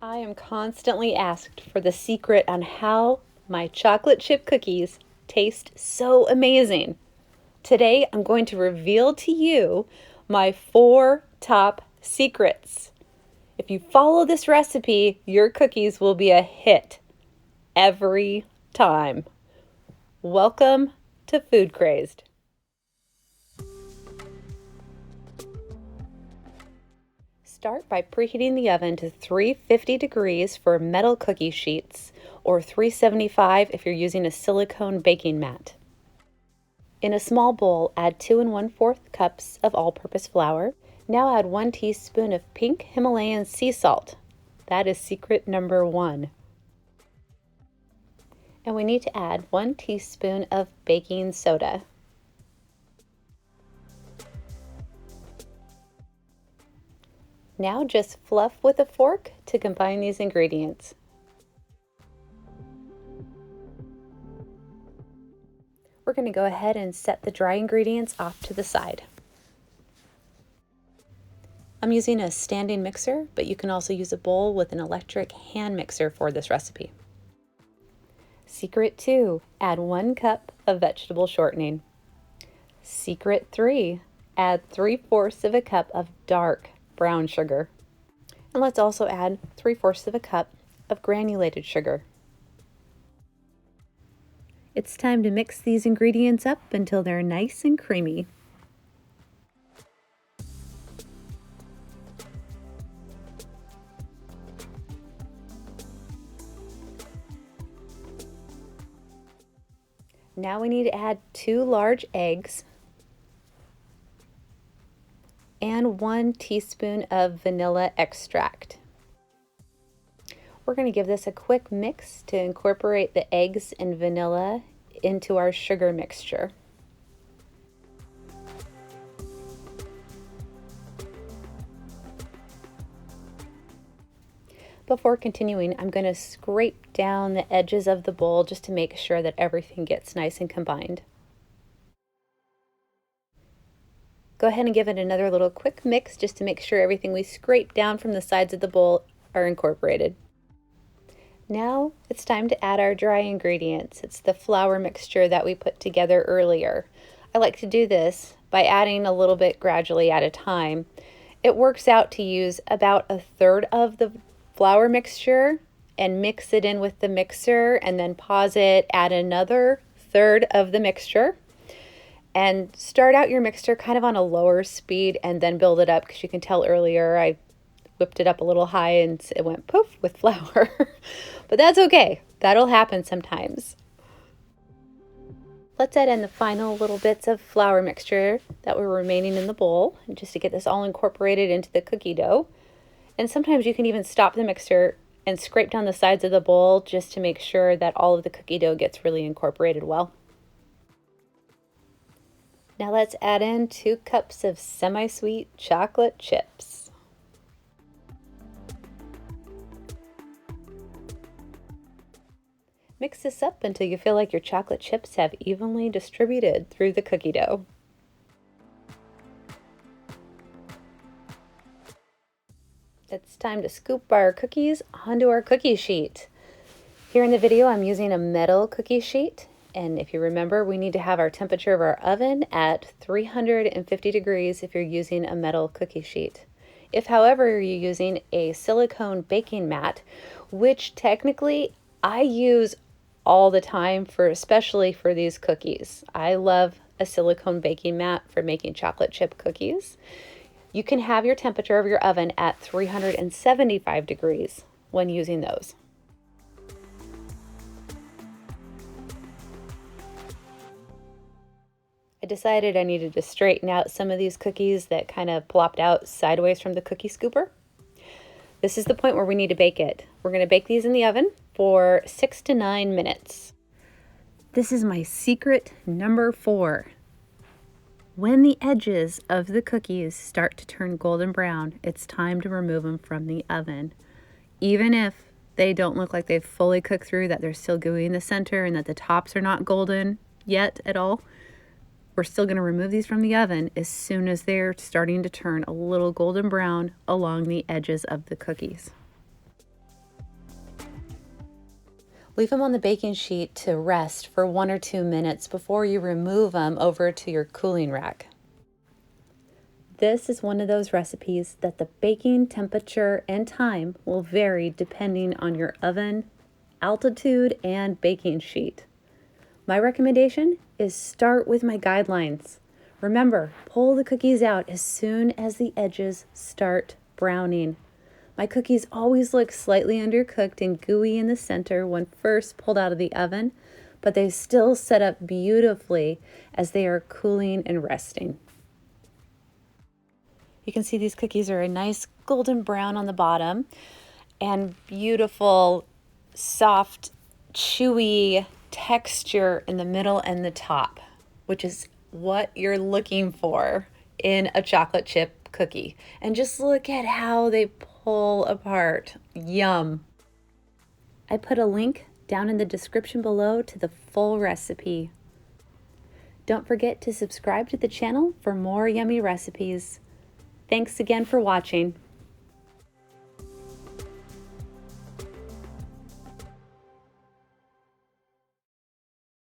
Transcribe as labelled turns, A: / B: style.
A: I am constantly asked for the secret on how my chocolate chip cookies taste so amazing. Today, I'm going to reveal to you my 4 top secrets. If you follow this recipe, your cookies will be a hit every time. Welcome to Food Crazed. Start by preheating the oven to 350 degrees for metal cookie sheets or 375 if you're using a silicone baking mat. In a small bowl, add 2 1/4 cups of all-purpose flour. Now add 1 teaspoon of pink Himalayan sea salt. That is secret number 1. And we need to add 1 teaspoon of baking soda. Now just fluff with a fork to combine these ingredients. We're going to go ahead and set the dry ingredients off to the side. I'm using a standing mixer, but you can also use a bowl with an electric hand mixer for this recipe. Secret 2, add 1 cup of vegetable shortening. Secret 3, add 3/4 of a cup of dark brown sugar. And let's also add 3/4 of a cup of granulated sugar. It's time to mix these ingredients up until they're nice and creamy. Now we need to add 2 large eggs and 1 teaspoon of vanilla extract. We're going to give this a quick mix to incorporate the eggs and vanilla into our sugar mixture. Before continuing, I'm going to scrape down the edges of the bowl just to make sure that everything gets nice and combined. Go ahead and give it another little quick mix just to make sure everything we scrape down from the sides of the bowl are incorporated. Now it's time to add our dry ingredients. It's the flour mixture that we put together earlier. I like to do this by adding a little bit gradually at a time. It works out to use about 1/3 of the flour mixture and mix it in with the mixer, and then pause it, add another 1/3 of the mixture, and start out your mixture kind of on a lower speed and then build it up, because you can tell earlier I whipped it up a little high and it went poof with flour. But that's okay. That'll happen sometimes. Let's add in the final little bits of flour mixture that were remaining in the bowl, just to get this all incorporated into the cookie dough. And sometimes you can even stop the mixer and scrape down the sides of the bowl just to make sure that all of the cookie dough gets really incorporated well. Now let's add in 2 cups of semi-sweet chocolate chips. Mix this up until you feel like your chocolate chips have evenly distributed through the cookie dough. It's time to scoop our cookies onto our cookie sheet. Here in the video, I'm using a metal cookie sheet. And if you remember, we need to have our temperature of our oven at 350 degrees if you're using a metal cookie sheet. If, however, you're using a silicone baking mat, which technically I use all the time, especially for these cookies. I love a silicone baking mat for making chocolate chip cookies. You can have your temperature of your oven at 375 degrees when using those. I decided I needed to straighten out some of these cookies that kind of plopped out sideways from the cookie scooper. This is the point where we need to bake it. We're going to bake these in the oven for 6 to 9 minutes. This is my secret number 4. When the edges of the cookies start to turn golden brown, it's time to remove them from the oven. Even if they don't look like they've fully cooked through, that they're still gooey in the center and that the tops are not golden yet at all, we're still going to remove these from the oven as soon as they're starting to turn a little golden brown along the edges of the cookies. Leave them on the baking sheet to rest for 1 or 2 minutes before you remove them over to your cooling rack. This is one of those recipes that the baking temperature and time will vary depending on your oven, altitude, and baking sheet. My recommendation is start with my guidelines. Remember, pull the cookies out as soon as the edges start browning. My cookies always look slightly undercooked and gooey in the center when first pulled out of the oven, but they still set up beautifully as they are cooling and resting. You can see these cookies are a nice golden brown on the bottom and beautiful, soft, chewy texture in the middle and the top, which is what you're looking for in a chocolate chip cookie. And just look at how they pull apart. Yum. I put a link down in the description below to the full recipe. Don't forget to subscribe to the channel for more yummy recipes. Thanks again for watching.